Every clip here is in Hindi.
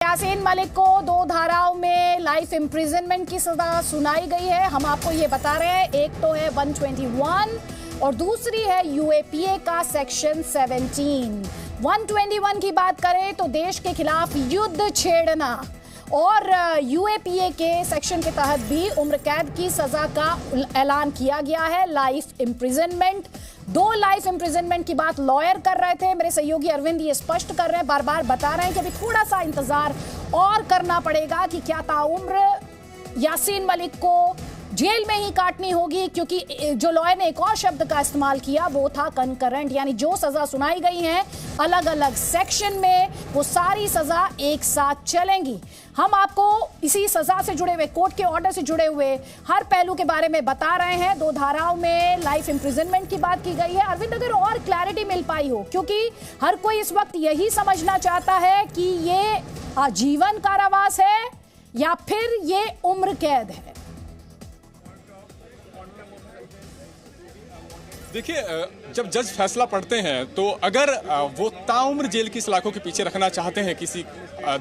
यासीन मलिक को 2 धाराओं में लाइफ इम्प्रिजनमेंट की सजा सुनाई गई है। हम आपको ये बता रहे हैं, एक तो है 121 और दूसरी है यूएपीए का सेक्शन 17। 121 की बात करें तो देश के खिलाफ युद्ध छेड़ना और यूएपीए के सेक्शन के तहत भी उम्र कैद की सजा का ऐलान किया गया है, लाइफ इम्प्रिजनमेंट। 2 लाइफ इम्प्रिजनमेंट की बात लॉयर कर रहे थे, मेरे सहयोगी अरविंद ये स्पष्ट कर रहे हैं, बार बार बता रहे हैं कि अभी थोड़ा सा इंतजार और करना पड़ेगा कि क्या ताउम्र यासीन मलिक को जेल में ही काटनी होगी, क्योंकि जो लॉयर ने एक और शब्द का इस्तेमाल किया वो था कंकरेंट, यानी जो सजा सुनाई गई है अलग अलग सेक्शन में वो सारी सजा एक साथ चलेंगी। हम आपको इसी सजा से जुड़े हुए, कोर्ट के ऑर्डर से जुड़े हुए हर पहलू के बारे में बता रहे हैं। 2 धाराओं में लाइफ इम्प्रिजनमेंट की बात की गई है। अरविंद, अगर और क्लैरिटी मिल पाई हो, क्योंकि हर कोई इस वक्त यही समझना चाहता है कि ये आजीवन कारावास है या फिर ये उम्र कैद है। देखिए, जब जज फैसला पढ़ते हैं तो अगर वो ताउम्र जेल की सलाखों के पीछे रखना चाहते हैं किसी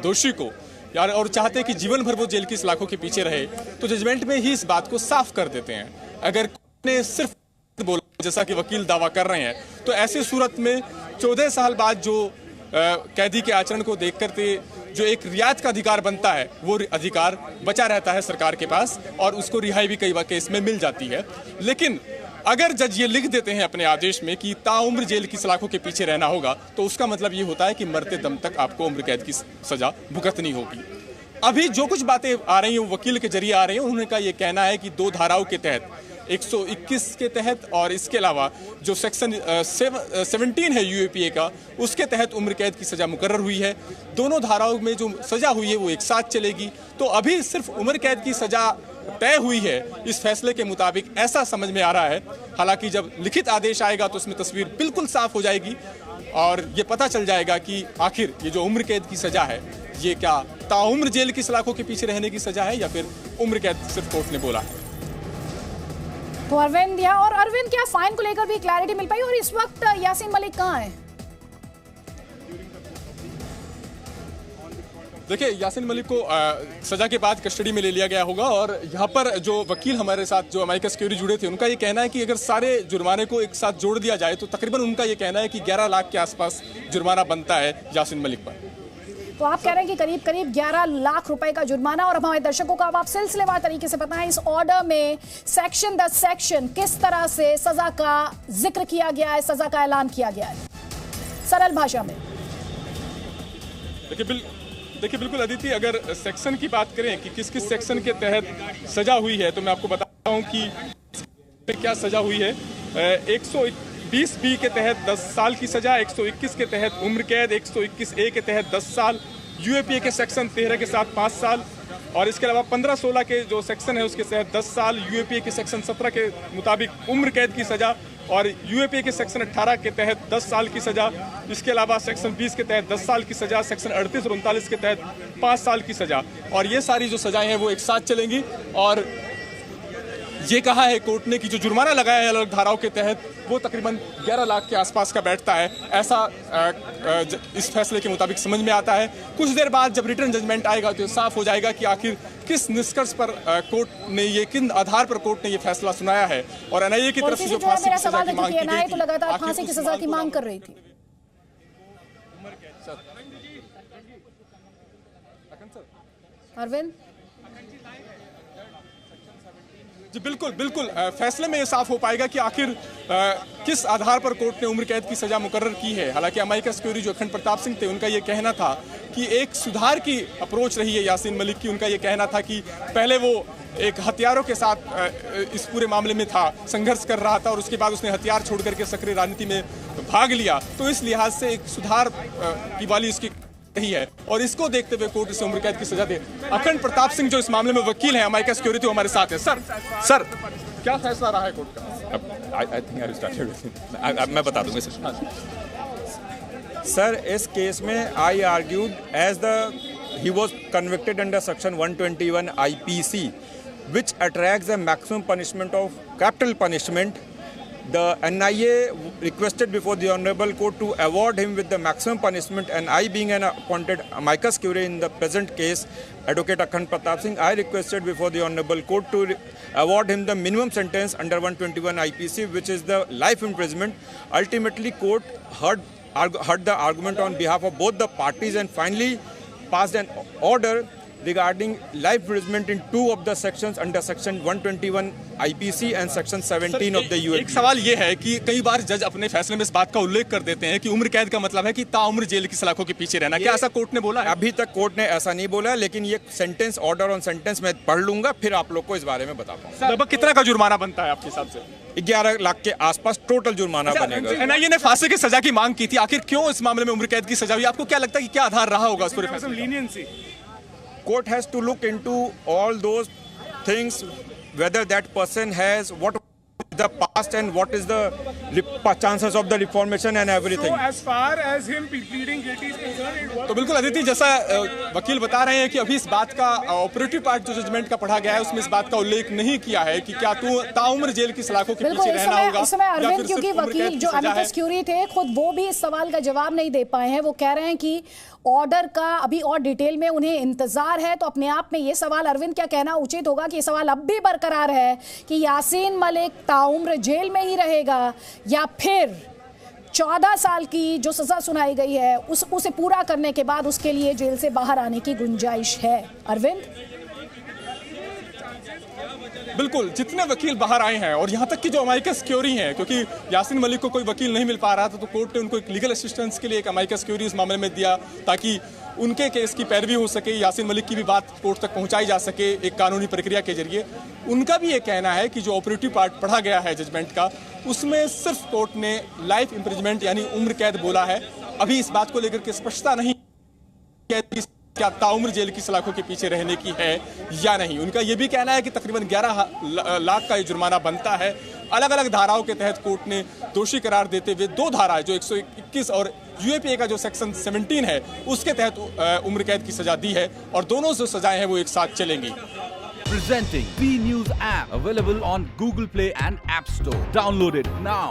दोषी को यार, और चाहते हैं कि जीवन भर वो जेल की सलाखों के पीछे रहे, तो जजमेंट में ही इस बात को साफ कर देते हैं। अगर कोर्ट ने सिर्फ बोला जैसा कि वकील दावा कर रहे हैं, तो ऐसी सूरत में 14 साल बाद जो कैदी के आचरण को देख करके जो एक रियायत का अधिकार बनता है, वो अधिकार बचा रहता है सरकार के पास और उसको रिहाई भी कई केस में मिल जाती है। लेकिन अगर जज ये लिख देते हैं अपने आदेश में कि ताउम्र जेल की सलाखों के पीछे रहना होगा, तो उसका मतलब ये होता है कि मरते दम तक आपको उम्र कैद की सजा भुगतनी होगी। अभी जो कुछ बातें आ रही हैं वो वकील के जरिए आ रही हैं, उनका ये कहना है कि 2 धाराओं के तहत 121 के तहत और इसके अलावा जो सेक्शन 17 है यूएपीए का, उसके तहत उम्र कैद की सजा मुकर्रर हुई है। दोनों धाराओं में जो सजा हुई है वो एक साथ चलेगी। तो अभी सिर्फ उम्र कैद की सजा तय हुई है इस फैसले के मुताबिक, ऐसा समझ में आ रहा है। हालांकि जब लिखित आदेश आएगा तो उसमें तस्वीर बिल्कुल साफ हो जाएगी और ये पता चल जाएगा कि आखिर ये जो उम्र कैद की सजा है ये क्या ताउम्र जेल की सलाखों के पीछे रहने की सजा है या फिर उम्र कैद सिर्फ कोर्ट ने बोला है। तो अरविंद, और अरविंद, क्या फाइन को लेकर भी क्लैरिटी मिल पाई और इस वक्त यासीन मलिक कहाँ है? देखिए, यासीन मलिक को सजा के बाद कस्टडी में ले लिया गया होगा और यहाँ पर जो वकील हमारे साथ जो अमाइकस क्यूरी जुड़े थे, उनका ये कहना है कि अगर सारे जुर्माने को एक साथ जोड़ दिया जाए तो तकरीबन उनका ये कहना है कि 11 लाख के आसपास जुर्माना बनता है यासीन मलिक पर। तो आप कह रहे हैं कि करीब करीब 11 लाख रुपए का जुर्माना। और अब हमारे दर्शकों को अब आप सिलसिलेवार तरीके से बताएं, इस ऑर्डर में सेक्शन दर सेक्शन किस तरह से सजा का जिक्र किया गया है, सजा का ऐलान किया गया है सरल भाषा में। देखिए बिल्कुल अदिति, अगर सेक्शन की बात करें कि किस किस सेक्शन के तहत सजा हुई है, तो मैं आपको बताता हूं कि क्या सजा हुई है। 120B के तहत 10 साल की सजा, 121 के तहत उम्र कैद, 121A के तहत 10 साल, यूएपीए के सेक्शन 13 के साथ 5 साल और इसके अलावा 15-16 के जो सेक्शन है उसके तहत 10 साल, यूएपीए के सेक्शन 17 के मुताबिक उम्र कैद की सजा और यूएपीए के सेक्शन 18 के तहत 10 साल की सजा। इसके अलावा सेक्शन 20 के तहत 10 साल की सजा, सेक्शन 38 और 39 के तहत 5 साल की सजा। और ये सारी जो सजाएं हैं वो एक साथ चलेंगी। और ये कहा है कोर्ट ने कि जो जुर्माना लगाया है अलग धाराओं के तहत वो तकरीबन 11 लाख के आसपास का बैठता है, ऐसा इस फैसले के मुताबिक समझ में आता है। कुछ देर बाद जब रिटर्न जजमेंट आएगा तो साफ हो जाएगा कि आखिर किस निष्कर्ष पर कोर्ट ने ये, किन आधार पर कोर्ट ने ये फैसला सुनाया है। और एनआईए की तरफ से जो फांसी की सजा की मांग की गई थी, तो लगातार फांसी की सजा की मांग कर रही थी। अरविंद जी बिल्कुल फैसले में ये साफ हो पाएगा कि आखिर किस आधार पर कोर्ट ने उम्र कैद की सजा मुकर्रर की है। हालांकि अमाइकस क्यूरी जो अखंड प्रताप सिंह थे, उनका ये कहना था कि एक सुधार की अप्रोच रही है यासीन मलिक की। उनका ये कहना था कि पहले वो एक हथियारों के साथ इस पूरे मामले में था, संघर्ष कर रहा था और उसके बाद उसने हथियार छोड़ करके सक्रिय राजनीति में भाग लिया, तो इस लिहाज से एक सुधार की वाली इसकी ही है और इसको देखते हुए कोर्ट इसे उम्र कैद की सजा दे। अखंड प्रताप सिंह जो इस मामले में वकील हैं, अमाइकस क्यूरी तो हमारे साथ है। सर क्या फैसला रहा है कोर्ट का? मैं बता दूंगा सर। इस केस में I argued as he was convicted under section 121 IPC which attracts a maximum punishment of capital punishment The NIA requested before the Honorable Court to award him with the maximum punishment, and I, being an appointed amicus curiae in the present case, Advocate Akhand Pratap Singh, I requested before the Honorable Court to award him the minimum sentence under 121 IPC, which is the life imprisonment. Ultimately, court heard the argument on behalf of both the parties and finally passed an order regarding life imprisonment in two of the sections under section 121 IPC and section 17 of the UAP. एक सवाल ये है कि कई बार जज अपने फैसले में इस बात का उल्लेख कर देते हैं कि उम्र कैद का मतलब है कि ताउम्र जेल की सलाखों के पीछे रहना। क्या ऐसा कोर्ट ने बोला है? अभी तक कोर्ट ने ऐसा नहीं बोला, लेकिन ये सेंटेंस, ऑर्डर ऑन सेंटेंस मैं पढ़ लूंगा, फिर आप लोग को इस बारे में बता पाऊंगा। लगभग कितना का जुर्माना बनता है आपके हिसाब से? 11 लाख के आसपास टोटल जुर्माना बनेगा। एनआईए ने फांसी की सजा की मांग की थी, आखिर क्यों इस मामले में उम्र कैद की सजा हुई? आपको क्या लगता है कि क्या आधार रहा होगा उस पूरे फैसले का? Court has to look into all those things, whether that person has what the past and what is the chances of the reformation and everything. So as far as him pleading guilty is concerned, it was तो बिल्कुल अदिति, जैसा वकील बता रहे हैं कि अभी इस बात का ऑपरेटिव पार्ट जो जजमेंट का पढ़ा गया है उसमें इस बात का उल्लेख नहीं किया है कि क्या तू ताउम्र जेल की सलाखों के पीछे रहना होगा। इस समय या अरविंद, फिर क्योंकि सिर्फ उम्र कैद वकील की जो सजा है। अमिकस क्यूरी थे खुद वो भी इस सवाल का जवाब नहीं दे पाए हैं। वो कह रहे हैं कि ऑर्डर का अभी और डिटेल में उन्हें इंतजार है। तो अपने आप में ये सवाल, अरविंद, क्या कहना उचित होगा कि ये सवाल अब भी बरकरार है कि यासीन मलिक ताउम्र जेल में ही रहेगा या फिर 14 साल की जो सजा सुनाई गई है उसे पूरा करने के बाद उसके लिए जेल से बाहर आने की गुंजाइश है? अरविंद, बिल्कुल, जितने वकील बाहर आए हैं और यहाँ तक कि जो अमाइकस क्यूरी हैं, क्योंकि यासीन मलिक को कोई वकील नहीं मिल पा रहा था तो कोर्ट ने उनको एक लीगल असिस्टेंस के लिए एक अमाइकस क्यूरी इस मामले में दिया ताकि उनके केस की पैरवी हो सके, यासीन मलिक की भी बात कोर्ट तक पहुंचाई जा सके एक कानूनी प्रक्रिया के जरिए। उनका भी ये कहना है कि जो ऑपरेटिव पार्ट पढ़ा गया है जजमेंट का उसमें सिर्फ कोर्ट ने लाइफ इम्प्रिजमेंट यानी उम्र कैद बोला है। अभी इस बात को लेकर के स्पष्टता नहीं क्या ताउम्र जेल की सलाखों के पीछे रहने की है या नहीं। उनका यह भी कहना है कि तकरीबन 11 लाख का ये जुर्माना बनता है। अलग अलग धाराओं के तहत कोर्ट ने दोषी करार देते हुए दो धाराएं जो 121 और यूएपीए का जो सेक्शन 17 है उसके तहत उम्र कैद की सजा दी है और दोनों जो सजाएं हैं वो एक साथ चलेंगी। Presenting B News app available on Google Play and App Store. Download it now.